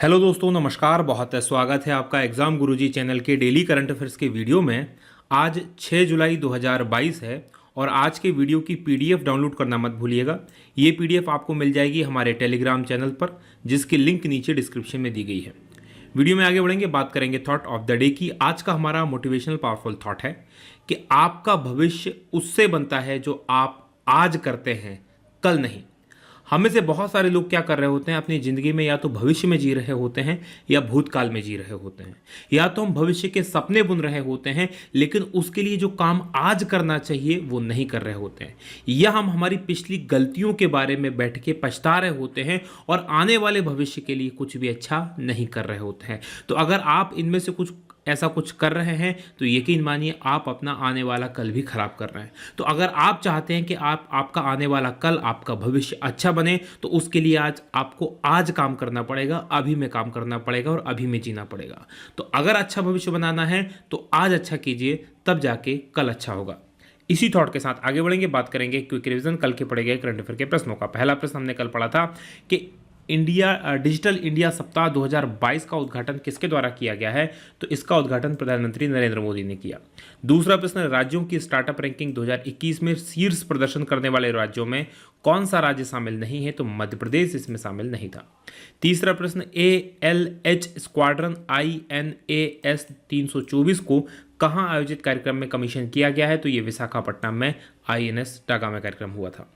Hello दोस्तों, नमस्कार। बहुत स्वागत है आपका एग्जाम गुरुजी चैनल के डेली करंट अफेयर्स के वीडियो में। आज 6 जुलाई 2022 है और आज के वीडियो की पीडीएफ डाउनलोड करना मत भूलिएगा। ये पीडीएफ आपको मिल जाएगी हमारे टेलीग्राम चैनल पर, जिसकी लिंक नीचे डिस्क्रिप्शन में दी गई है। वीडियो में आगे बढ़ेंगे, बात करेंगे थॉट ऑफ द डे की। आज का हमारा मोटिवेशनल पावरफुल थॉट है कि आपका भविष्य उससे बनता है जो आप आज करते हैं, कल नहीं। हमें से बहुत सारे लोग क्या कर रहे होते हैं अपनी ज़िंदगी में, या तो भविष्य में जी रहे होते हैं या भूतकाल में जी रहे होते हैं। या तो हम भविष्य के सपने बुन रहे होते हैं, लेकिन उसके लिए जो काम आज करना चाहिए वो नहीं कर रहे होते हैं। या हम हमारी पिछली गलतियों के बारे में बैठ के पछता रहे होते हैं और आने वाले भविष्य के लिए कुछ भी अच्छा नहीं कर रहे होते हैं। तो अगर आप इनमें से ऐसा कुछ कर रहे हैं तो यकीन मानिए आप अपना आने वाला कल भी खराब कर रहे हैं। तो अगर आप चाहते हैं कि आपका आने वाला कल, आपका भविष्य अच्छा बने, तो उसके लिए आपको आज काम करना पड़ेगा, अभी में काम करना पड़ेगा और अभी में जीना पड़ेगा। तो अगर अच्छा भविष्य बनाना है तो आज अच्छा कीजिए, तब जाके कल अच्छा होगा। इसी थॉट के साथ आगे बढ़ेंगे, बात करेंगे क्विक रिवीजन कल के पढ़े गए करंट अफेयर के प्रश्नों का। पहला प्रश्न हमने कल पढ़ा था कि डिजिटल इंडिया सप्ताह 2022 का उद्घाटन किसके द्वारा किया गया है, तो इसका उद्घाटन प्रधानमंत्री नरेंद्र मोदी ने किया। दूसरा प्रश्न, राज्यों की स्टार्टअप रैंकिंग 2021 में शीर्ष प्रदर्शन करने वाले राज्यों में कौन सा राज्य शामिल नहीं है, तो मध्य प्रदेश इसमें शामिल नहीं था। तीसरा प्रश्न, ALH स्क्वाड्रन INAS 324 को कहाँ आयोजित कार्यक्रम में कमीशन किया गया है, तो ये विशाखापट्टनम में INS टागा में कार्यक्रम हुआ था।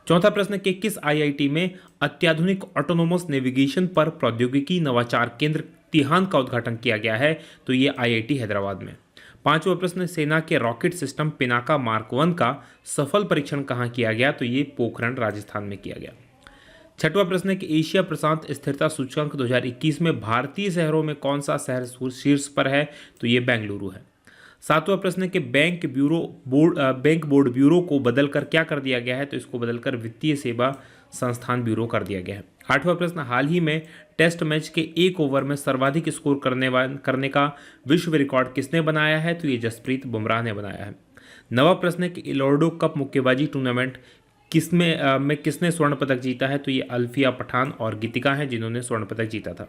चौथा प्रश्न, कि किस IIT में अत्याधुनिक ऑटोनोमस नेविगेशन पर प्रौद्योगिकी नवाचार केंद्र तिहान का उद्घाटन किया गया है, तो ये IIT हैदराबाद में। पांचवा प्रश्न, सेना के रॉकेट सिस्टम पिनाका मार्क 1 का सफल परीक्षण कहाँ किया गया, तो ये पोखरण राजस्थान में किया गया। छठवां प्रश्न, कि एशिया प्रशांत स्थिरता सूचकांक 2021 में भारतीय शहरों में कौन सा शहर शीर्ष पर है, तो ये बेंगलुरु है। सातवां प्रश्न, कि बैंक बोर्ड ब्यूरो को बदलकर क्या कर दिया गया है, तो इसको बदलकर वित्तीय सेवा संस्थान ब्यूरो कर दिया गया है। आठवां प्रश्न, हाल ही में टेस्ट मैच के एक ओवर में सर्वाधिक स्कोर करने का विश्व रिकॉर्ड किसने बनाया है, तो ये जसप्रीत बुमराह ने बनाया है। नवा प्रश्न, कि इलोर्डो कप मुक्केबाजी टूर्नामेंट किसने स्वर्ण पदक जीता है, तो ये अल्फिया पठान और गीतिका हैं जिन्होंने स्वर्ण पदक जीता था।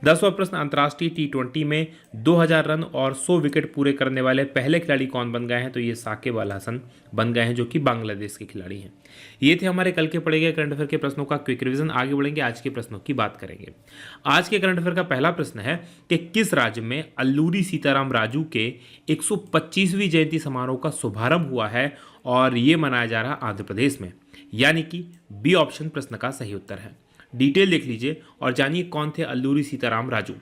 10वां प्रश्न, अंतर्राष्ट्रीय T20 में 2000 रन और 100 विकेट पूरे करने वाले पहले खिलाड़ी कौन बन गए हैं, तो ये साकिब अल हसन बन गए हैं, जो कि बांग्लादेश के खिलाड़ी हैं। ये थे हमारे कल के पढ़े गए करंट अफेयर के प्रश्नों का क्विक रिवीजन। आगे बढ़ेंगे, आज के प्रश्नों की बात करेंगे। आज के करंट अफेयर का पहला प्रश्न है कि किस राज्य में अल्लूरी सीताराम राजू के 125वीं जयंती समारोह का शुभारंभ हुआ है, और ये मनाया जा रहा आंध्र प्रदेश में। यानी कि बी ऑप्शन प्रश्न का सही उत्तर है। डिटेल देख लीजिए और जानिए कौन थे अल्लूरी सीताराम राजू।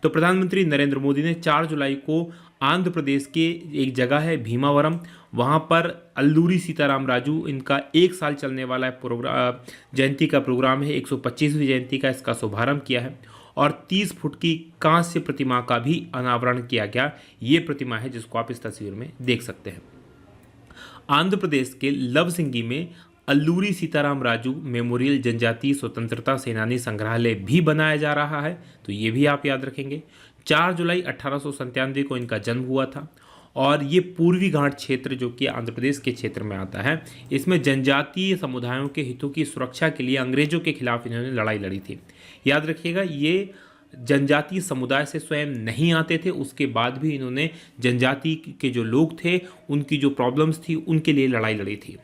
तो प्रधानमंत्री नरेंद्र मोदी ने 4 जुलाई को आंध्र प्रदेश के एक जगह है भीमावरम, वहाँ पर अल्लूरी सीताराम राजू, इनका 1 साल चलने वाला प्रोग्राम, जयंती का प्रोग्राम है, 125वीं जयंती का इसका शुभारंभ किया है। और 30 फुट की कांस्य प्रतिमा का भी अनावरण किया गया। ये प्रतिमा है जिसको आप इस तस्वीर में देख सकते हैं। आंध्र प्रदेश के लवसिंगी में अल्लूरी सीताराम राजू मेमोरियल जनजातीय स्वतंत्रता सेनानी संग्रहालय भी बनाया जा रहा है, तो ये भी आप याद रखेंगे। 4 जुलाई 1897 को इनका जन्म हुआ था और ये पूर्वी घाट क्षेत्र, जो कि आंध्र प्रदेश के क्षेत्र में आता है, इसमें जनजातीय समुदायों के हितों की सुरक्षा के लिए अंग्रेजों के खिलाफ इन्होंने लड़ाई लड़ी थी। याद रखिएगा, ये जनजातीय समुदाय से स्वयं नहीं आते थे, उसके बाद भी इन्होंने जनजाति के जो लोग थे उनकी जो प्रॉब्लम्स थी उनके लिए लड़ाई लड़ी थी।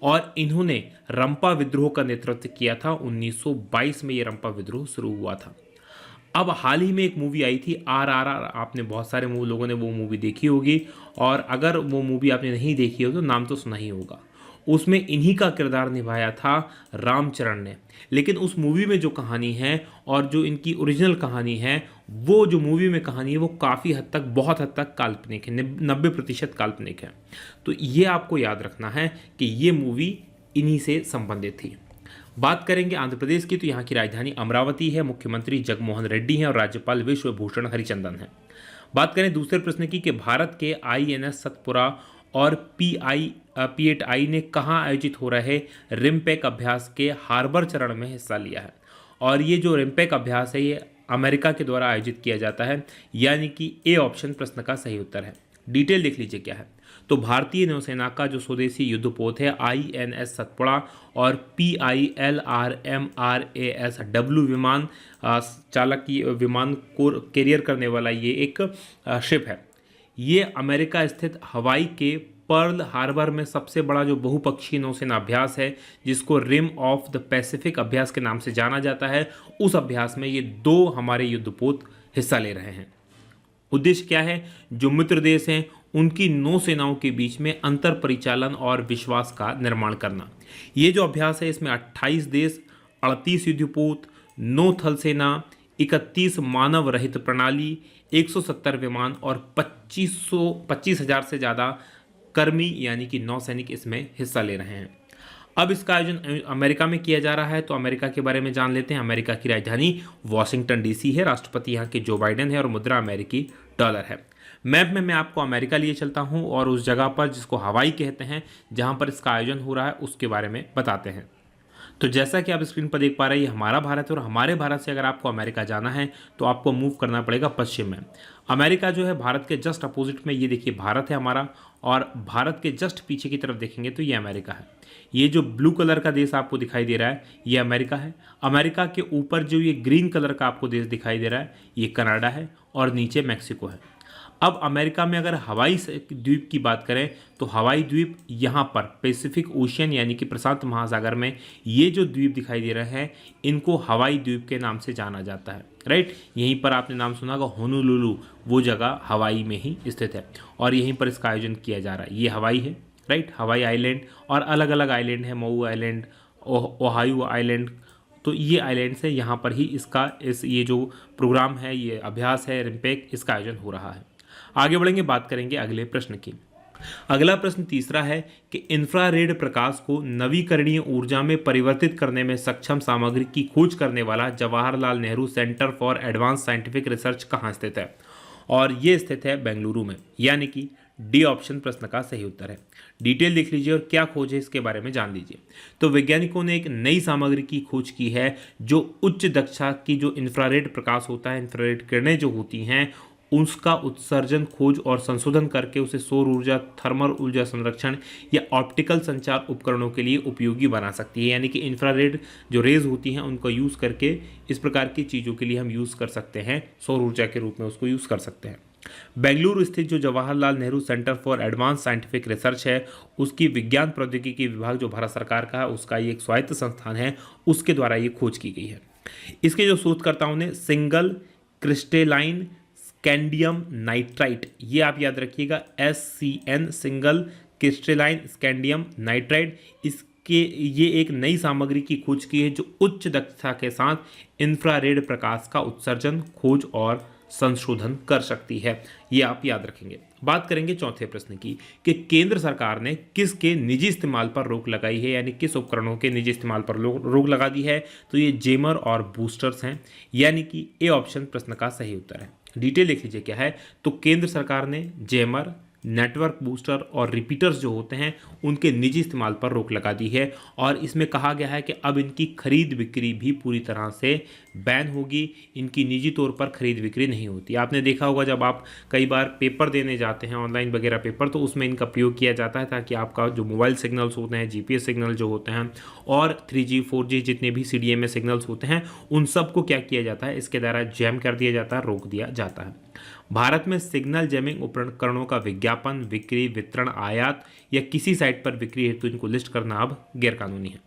और इन्होंने रंपा विद्रोह का नेतृत्व किया था। 1922 में ये रंपा विद्रोह शुरू हुआ था। अब हाल ही में एक मूवी आई थी RRR, आपने बहुत सारे लोगों ने वो मूवी देखी होगी, और अगर वो मूवी आपने नहीं देखी हो तो नाम तो सुना ही होगा। उसमें इन्हीं का किरदार निभाया था रामचरण ने। लेकिन उस मूवी में जो कहानी है और जो इनकी ओरिजिनल कहानी है, वो जो मूवी में कहानी है वो काफ़ी हद तक, बहुत हद तक काल्पनिक है, 90% काल्पनिक है। तो ये आपको याद रखना है कि ये मूवी इन्हीं से संबंधित थी। बात करेंगे आंध्र प्रदेश की, तो यहाँ की राजधानी अमरावती है, मुख्यमंत्री जगमोहन रेड्डी हैं और राज्यपाल विश्वभूषण हरिचंदन हैं। बात करें दूसरे प्रश्न की, कि भारत के INS सतपुरा और P8I ने कहाँ आयोजित हो रहे रिमपैक अभ्यास के हार्बर चरण में हिस्सा लिया है। और ये जो रिमपैक अभ्यास है ये अमेरिका के द्वारा आयोजित किया जाता है, यानी कि ए ऑप्शन प्रश्न का सही उत्तर है। डिटेल देख लीजिए क्या है। तो भारतीय नौसेना का जो स्वदेशी युद्धपोत है INS सतपुड़ा और PILRMRASW विमान चालक की विमान को कैरियर करने वाला ये एक शिप है। ये अमेरिका स्थित हवाई के पर्ल हार्बर में सबसे बड़ा जो बहुपक्षीय नौसेना अभ्यास है, जिसको रिम ऑफ द पैसिफिक अभ्यास के नाम से जाना जाता है, उस अभ्यास में ये 2 हमारे युद्धपोत हिस्सा ले रहे हैं। उद्देश्य क्या है? जो मित्र देश हैं उनकी नौसेनाओं के बीच में अंतर परिचालन और विश्वास का निर्माण करना। ये जो अभ्यास है इसमें 28 देश, 38 युद्धपोत, 9 थल सेना, 31 मानव रहित प्रणाली, 170 विमान और 25,000 से ज़्यादा कर्मी यानी कि नौसैनिक इसमें हिस्सा ले रहे हैं। अब इसका आयोजन अमेरिका में किया जा रहा है, तो अमेरिका के बारे में जान लेते हैं। अमेरिका की राजधानी वॉशिंगटन DC है, राष्ट्रपति यहाँ के जो बाइडेन है और मुद्रा अमेरिकी डॉलर है। मैप में मैं आपको अमेरिका लिए चलता हूँ और उस जगह पर जिसको हवाई कहते हैं, जहाँ पर इसका आयोजन हो रहा है, उसके बारे में बताते हैं। तो जैसा कि आप स्क्रीन पर देख पा रहे हैं, ये हमारा भारत है और हमारे भारत से अगर आपको अमेरिका जाना है तो आपको मूव करना पड़ेगा पश्चिम में। अमेरिका जो है भारत के जस्ट अपोजिट में, ये देखिए भारत है हमारा, और भारत के जस्ट पीछे की तरफ देखेंगे तो ये अमेरिका है। ये जो ब्लू कलर का देश आपको दिखाई दे रहा है ये अमेरिका है। अमेरिका के ऊपर जो ये ग्रीन कलर का आपको देश दिखाई दे रहा है ये कनाडा है और नीचे मैक्सिको है। अब अमेरिका में अगर हवाई द्वीप की बात करें तो हवाई द्वीप यहाँ पर पैसिफिक ओशियन यानी कि प्रशांत महासागर में ये जो द्वीप दिखाई दे रहे हैं इनको हवाई द्वीप के नाम से जाना जाता है, राइट। यहीं पर आपने नाम सुना होगा होनोलुलु, वो जगह हवाई में ही स्थित है और यहीं पर इसका आयोजन किया जा रहा है। ये हवाई है, राइट, हवाई आइलैंड, और अलग अलग आइलैंड है, मऊ आइलैंड, ओहायो आइलैंड, तो ये आइलैंड से यहाँ पर ही ये जो प्रोग्राम है, ये अभ्यास है रिम्पेक, इसका आयोजन हो रहा है। आगे बढ़ेंगे, बात करेंगे अगले प्रश्न की। अगला प्रश्न तीसरा है कि इंफ्रारेड प्रकाश को नवीकरणीय ऊर्जा में परिवर्तित करने में सक्षम सामग्री की खोज करने वाला Jawaharlal Nehru centre for advance scientific research कहाँ स्थित है? और ये स्थित है बेंगलुरु में, यानी कि डी ऑप्शन प्रश्न का सही उत्तर है। डिटेल देख लीजिए और क्या खोज है इसके बारे में जान लीजिए। तो वैज्ञानिकों ने एक नई सामग्री की खोज की है जो उच्च दक्षता की जो इंफ्रारेड प्रकाश होता है, इंफ्रारेड किरणें जो होती हैं, उसका उत्सर्जन, खोज और संशोधन करके उसे सौर ऊर्जा, थर्मल ऊर्जा संरक्षण या ऑप्टिकल संचार उपकरणों के लिए उपयोगी बना सकती है। यानी कि इंफ्रारेड जो रेज होती हैं उनको यूज़ करके इस प्रकार की चीज़ों के लिए हम यूज़ कर सकते हैं, सौर ऊर्जा के रूप में उसको यूज़ कर सकते हैं। बेंगलुरु स्थित जो Jawaharlal Nehru centre for advance scientific research है, उसकी विज्ञान प्रौद्योगिकी विभाग जो भारत सरकार का है उसका ये एक स्वायत्त संस्थान है, उसके द्वारा ये खोज की गई है। इसके जो शोधकर्ताओं ने सिंगल क्रिस्टेलाइन स्कैंडियम नाइट्राइट, ये आप याद रखिएगा, SCN, single crystalline scandium nitrite, ये एक नई सामग्री की खोज की है जो उच्च दक्षता के साथ इंफ्रारेड प्रकाश का उत्सर्जन, खोज और संशोधन कर सकती है। ये आप याद रखेंगे। बात करेंगे चौथे प्रश्न की कि केंद्र सरकार ने किसके निजी इस्तेमाल पर रोक लगाई है, यानी किस उपकरणों के निजी इस्तेमाल पर रोक लगा दी है? तो ये जेमर और बूस्टर्स हैं, यानी कि ए ऑप्शन प्रश्न का सही उत्तर है। डिटेल देख लीजिए क्या है। तो केंद्र सरकार ने जेमर, नेटवर्क बूस्टर और रिपीटर्स जो होते हैं उनके निजी इस्तेमाल पर रोक लगा दी है और इसमें कहा गया है कि अब इनकी खरीद बिक्री भी पूरी तरह से बैन होगी। इनकी निजी तौर पर खरीद बिक्री नहीं होती। आपने देखा होगा जब आप कई बार पेपर देने जाते हैं, ऑनलाइन वगैरह पेपर, तो उसमें इनका प्रयोग किया जाता है ताकि आपका जो मोबाइल सिग्नल्स होते हैं, GPS सिग्नल जो होते हैं और 3G 4G जितने भी CDMA सिग्नल्स होते हैं, उन सबको क्या किया जाता है, इसके द्वारा जैम कर दिया जाता है, रोक दिया जाता है। भारत में सिग्नल जैमिंग उपकरणों का विज्ञापन, बिक्री, वितरण, आयात या किसी साइट पर बिक्री हेतु इनको लिस्ट करना अब गैरकानूनी है।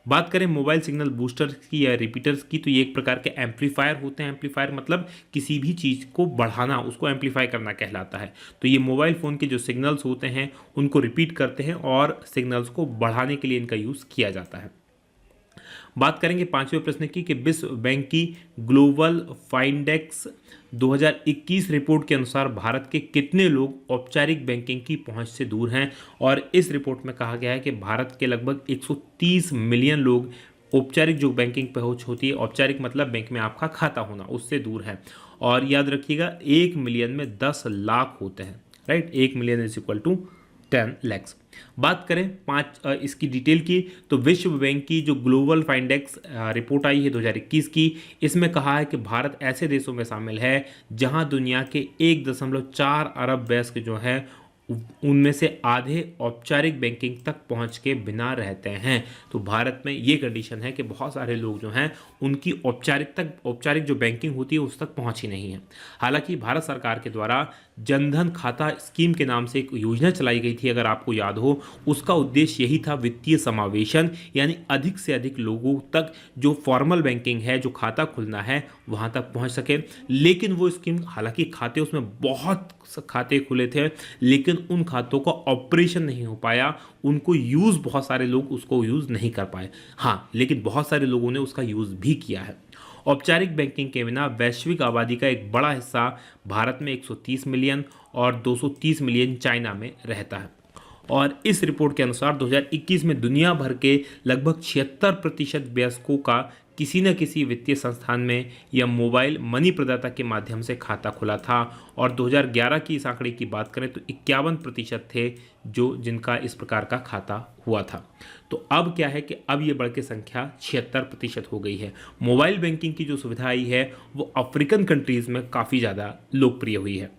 बात करें मोबाइल सिग्नल बूस्टर्स की या रिपीटर्स की, तो ये एक प्रकार के एम्पलीफायर होते हैं। एम्पलीफायर मतलब किसी भी चीज़ को बढ़ाना, उसको एम्पलीफाई करना कहलाता है। तो ये मोबाइल फ़ोन के जो सिग्नल्स होते हैं उनको रिपीट करते हैं और सिग्नल्स को बढ़ाने के लिए इनका यूज़ किया जाता है। बात करेंगे पांचवें प्रश्न की कि विश्व बैंक की ग्लोबल फाइंडेक्स 2021 रिपोर्ट के अनुसार भारत के कितने लोग औपचारिक बैंकिंग की पहुंच से दूर हैं। और इस रिपोर्ट में कहा गया है कि भारत के लगभग 130 मिलियन लोग औपचारिक जो बैंकिंग पहुंच होती है, औपचारिक मतलब बैंक में आपका खाता होना, उससे दूर है। और याद रखिएगा 1 मिलियन में 10 लाख होते हैं, right. 1 million is equal to 10 lakh. बात करें इसकी डिटेल की, तो विश्व बैंक की जो ग्लोबल फाइंडेक्स रिपोर्ट आई है 2021 की, इसमें कहा है कि भारत ऐसे देशों में शामिल है जहां दुनिया के 1.4 अरब वयस्क जो हैं उनमें से आधे औपचारिक बैंकिंग तक पहुंच के बिना रहते हैं। तो भारत में ये कंडीशन है कि बहुत सारे लोग जो हैं उनकी औपचारिक जो बैंकिंग होती है उस तक पहुंच ही नहीं है। हालांकि भारत सरकार के द्वारा जनधन खाता स्कीम के नाम से एक योजना चलाई गई थी, अगर आपको याद हो, उसका उद्देश्य यही था वित्तीय समावेशन, यानी अधिक से अधिक लोगों तक जो फॉर्मल बैंकिंग है, जो खाता खुलना है, वहां तक पहुंच सके। लेकिन वो स्कीम, हालांकि खाते उसमें बहुत खाते खुले थे, लेकिन उन खातों का ऑपरेशन नहीं हो पाया, उनको यूज़ बहुत सारे लोग उसको यूज़ नहीं कर पाए। हाँ, लेकिन बहुत सारे लोगों ने उसका यूज़ भी किया है। औपचारिक बैंकिंग के बिना वैश्विक आबादी का एक बड़ा हिस्सा भारत में 130 मिलियन और 230 मिलियन चाइना में रहता है। और इस रिपोर्ट के अनुसार 2021 में दुनिया भर के लगभग 76% वयस्कों का किसी न किसी वित्तीय संस्थान में या मोबाइल मनी प्रदाता के माध्यम से खाता खुला था। और 2011 की इस आंकड़े की बात करें तो 51% थे जो जिनका इस प्रकार का खाता हुआ था। तो अब क्या है कि अब ये बढ़ के संख्या 76% हो गई है। मोबाइल बैंकिंग की जो सुविधा आई है वो अफ्रीकन कंट्रीज़ में काफ़ी ज़्यादा लोकप्रिय हुई है।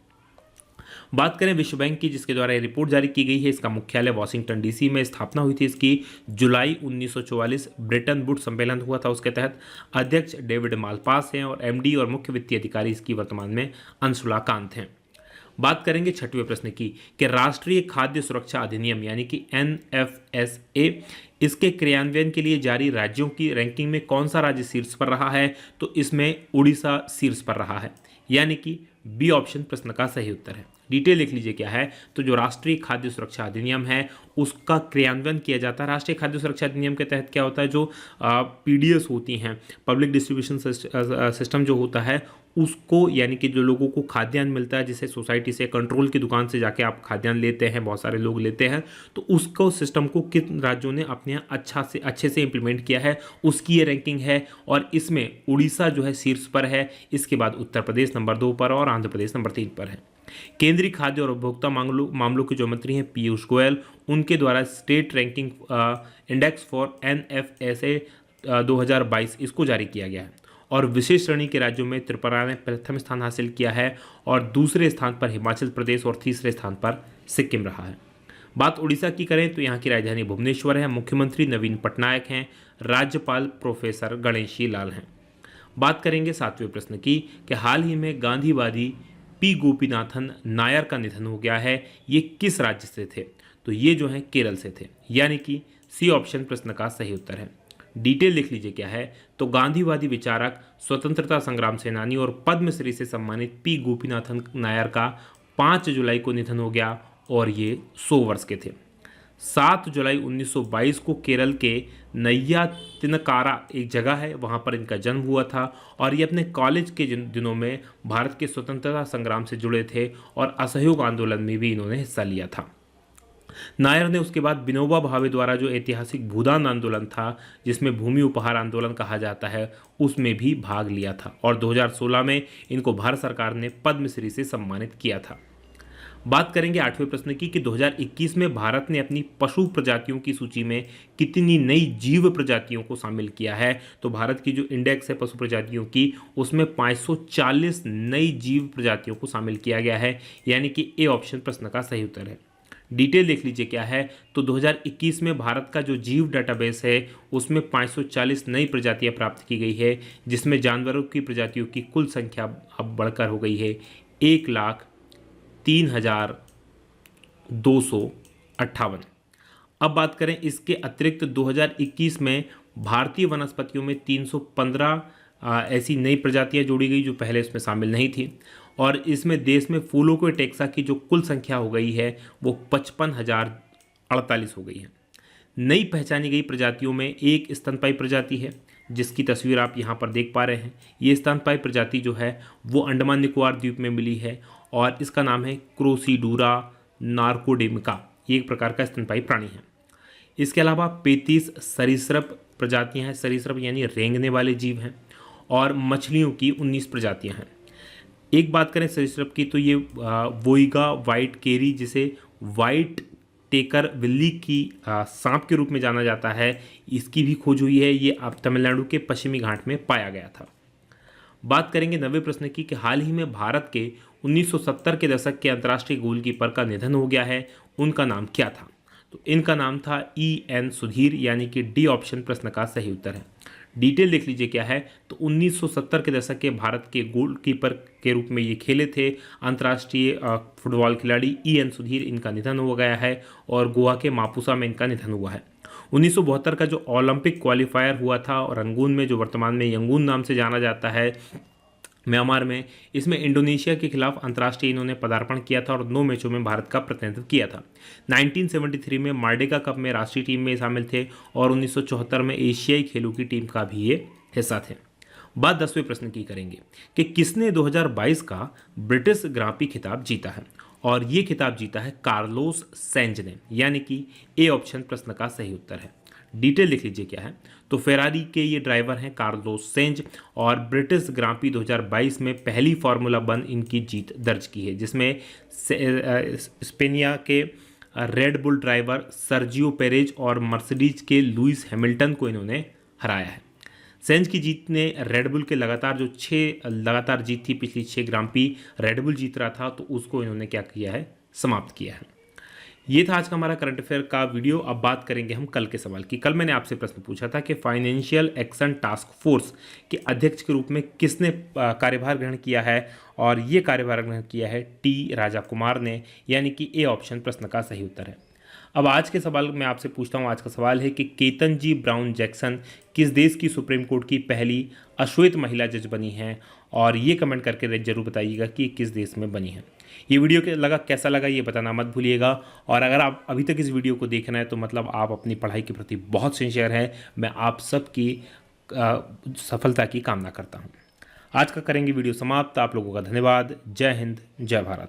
बात करें विश्व बैंक की, जिसके द्वारा ये रिपोर्ट जारी की गई है, इसका मुख्यालय वाशिंगटन डीसी में, स्थापना हुई थी इसकी जुलाई 1944, ब्रेटन वुड्स सम्मेलन हुआ था उसके तहत। अध्यक्ष डेविड मालपास हैं और एमडी और मुख्य वित्तीय अधिकारी इसकी वर्तमान में अंशुला कांत हैं। बात करेंगे छठवें प्रश्न की कि राष्ट्रीय खाद्य सुरक्षा अधिनियम यानी कि NFSA, इसके क्रियान्वयन के लिए जारी राज्यों की रैंकिंग में कौन सा राज्य शीर्ष पर रहा है? तो इसमें उड़ीसा शीर्ष पर रहा है, यानी कि बी ऑप्शन प्रश्न का सही उत्तर है। डिटेल लिख लीजिए क्या है। तो जो राष्ट्रीय खाद्य सुरक्षा अधिनियम है उसका क्रियान्वयन किया जाता है। राष्ट्रीय खाद्य सुरक्षा अधिनियम के तहत क्या होता है, जो PDS होती हैं, पब्लिक डिस्ट्रीब्यूशन सिस्टम जो होता है उसको, यानी कि जो लोगों को खाद्यान्न मिलता है, जिसे सोसाइटी से, कंट्रोल की दुकान से जाके आप खाद्यान्न लेते हैं, बहुत सारे लोग लेते हैं, तो उसको सिस्टम को किन राज्यों ने अपने यहाँ अच्छे से इम्प्लीमेंट किया है उसकी ये रैंकिंग है। और इसमें उड़ीसा जो है शीर्ष पर है, इसके बाद उत्तर प्रदेश नंबर 2 पर और आंध्र प्रदेश नंबर 3 पर है। केंद्रीय खाद्य और उपभोक्ता मामलों के जो मंत्री हैं पीयूष गोयल, उनके द्वारा state ranking index for NFSA 2022 इसको जारी किया गया है। और विशेष श्रेणी के राज्यों में त्रिपुरा ने प्रथम स्थान हासिल किया है और दूसरे स्थान पर हिमाचल प्रदेश और तीसरे स्थान पर सिक्किम रहा है। बात उड़ीसा की करें तो यहाँ की राजधानी भुवनेश्वर है, मुख्यमंत्री नवीन पटनायक हैं, राज्यपाल प्रोफेसर गणेशी लाल हैं। बात करेंगे सातवें प्रश्न की कि हाल ही में गांधीवादी P गोपीनाथन नायर का निधन हो गया है, ये किस राज्य से थे? तो ये जो है केरल से थे, यानी कि सी ऑप्शन प्रश्न का सही उत्तर है। डिटेल लिख लीजिए क्या है। तो गांधीवादी विचारक, स्वतंत्रता संग्राम सेनानी और पद्मश्री से सम्मानित P गोपीनाथन नायर का 5 जुलाई को निधन हो गया और ये 100 वर्ष के थे। 7 जुलाई 1922 को केरल के नैया तिनकारा एक जगह है, वहाँ पर इनका जन्म हुआ था और ये अपने कॉलेज के दिनों में भारत के स्वतंत्रता संग्राम से जुड़े थे और असहयोग आंदोलन में भी इन्होंने हिस्सा लिया था। नायर ने उसके बाद विनोबा भावे द्वारा जो ऐतिहासिक भूदान आंदोलन था, जिसमें भूमि उपहार आंदोलन कहा जाता है, उसमें भी भाग लिया था और 2016 में इनको भारत सरकार ने पद्मश्री से सम्मानित किया था। बात करेंगे आठवें प्रश्न की कि 2021 में भारत ने अपनी पशु प्रजातियों की सूची में कितनी नई जीव प्रजातियों को शामिल किया है? तो भारत की जो इंडेक्स है पशु प्रजातियों की, उसमें 540 नई जीव प्रजातियों को शामिल किया गया है, यानी कि ए ऑप्शन प्रश्न का सही उत्तर है। डिटेल देख लीजिए क्या है। तो 2021 में भारत का जो जीव डाटाबेस है उसमें 540 नई प्रजातियां प्राप्त की गई है, जिसमें जानवरों की प्रजातियों की कुल संख्या अब बढ़कर हो गई है 1,03,258। अब बात करें इसके अतिरिक्त 2021 में भारतीय वनस्पतियों में 315 ऐसी नई प्रजातियां जोड़ी गई जो पहले इसमें शामिल नहीं थी और इसमें देश में फूलों के टेक्सा की जो कुल संख्या हो गई है वो 55,048 हो गई है। नई पहचानी गई प्रजातियों में एक स्तनपायी प्रजाति है, जिसकी तस्वीर आप यहाँ पर देख पा रहे हैं। ये स्तनपायी प्रजाति जो है वो अंडमान निकोबार द्वीप में मिली है और इसका नाम है क्रोसीडूरा नार्कोडेमिका। ये एक प्रकार का स्तनपायी प्राणी है। इसके अलावा 35 सरीसृप प्रजातियाँ हैं, सरीसृप यानी रेंगने वाले जीव हैं, और मछलियों की 19 प्रजातियाँ हैं। एक बात करें सरीसृप की तो ये वोइगा वाइट केरी, जिसे वाइट टेकर बिल्ली की सांप के रूप में जाना जाता है, इसकी भी खोज हुई है। ये अब तमिलनाडु के पश्चिमी घाट में पाया गया था। बात करेंगे 90 प्रश्न की कि हाल ही में भारत के 1970 के दशक के अंतर्राष्ट्रीय गोलकीपर का निधन हो गया है, उनका नाम क्या था? तो इनका नाम था EN सुधीर, यानी कि डी ऑप्शन प्रश्न का सही उत्तर है। डिटेल देख लीजिए क्या है। तो 1970 के दशक के भारत के गोलकीपर के रूप में ये खेले थे अंतर्राष्ट्रीय फुटबॉल खिलाड़ी EN सुधीर, इनका निधन हो गया है और गोवा के मापुसा में इनका निधन हुआ है। 1972 का जो ओलंपिक क्वालिफायर हुआ था और रंगून में, जो वर्तमान में यंगून नाम से जाना जाता है, म्यांमार में, इसमें इंडोनेशिया के खिलाफ अंतर्राष्ट्रीय इन्होंने पदार्पण किया था और 9 मैचों में भारत का प्रतिनिधित्व किया था। 1973 में मार्डेका कप में राष्ट्रीय टीम में शामिल थे और 1974 में एशियाई खेलों की टीम का भी ये हिस्सा थे। बात 10वें प्रश्न की करेंगे कि किसने 2022 का ब्रिटिश ग्रां प्री खिताब जीता है, और ये खिताब जीता है कार्लोस सेंज ने, यानी कि ए ऑप्शन प्रश्न का सही उत्तर है। डिटेल लिख लीजिए क्या है। तो फेरारी के ये ड्राइवर हैं कार्लोस सेंज, और ब्रिटिश ग्रां प्री 2022 में पहली फार्मूला 1 इनकी जीत दर्ज की है, जिसमें स्पेनिया के red bull driver Sergio Perez और मर्सिडीज के लुइस हैमिल्टन को इन्होंने हराया है। सेंज की जीत ने रेड बुल के लगातार 6 जीत थी, पिछली 6 ग्रां प्री रेड बुल जीत रहा था, तो उसको इन्होंने क्या किया है, समाप्त किया है। ये था आज का हमारा करंट अफेयर का वीडियो। अब बात करेंगे हम कल के सवाल की। कल मैंने आपसे प्रश्न पूछा था कि फाइनेंशियल एक्शन टास्क फोर्स के अध्यक्ष के रूप में किसने कार्यभार ग्रहण किया है, और ये कार्यभार ग्रहण किया है T राजा कुमार ने, यानी कि ए ऑप्शन प्रश्न का सही उत्तर है। अब आज के सवाल मैं आपसे पूछता हूँ। आज का सवाल है कि केतन-जी ब्राउन जैक्सन किस देश की सुप्रीम कोर्ट की पहली अश्वेत महिला जज बनी हैं, और ये कमेंट करके जरूर बताइएगा कि किस देश में बनी है। ये वीडियो कैसा लगा ये बताना मत भूलिएगा, और अगर आप अभी तक इस वीडियो को देख रहे हैं तो मतलब आप अपनी पढ़ाई के प्रति बहुत सिंसियर हैं। मैं आप सबकी सफलता की कामना करता हूँ। आज का करेंगे वीडियो समाप्त। आप लोगों का धन्यवाद। जय हिंद, जय भारत।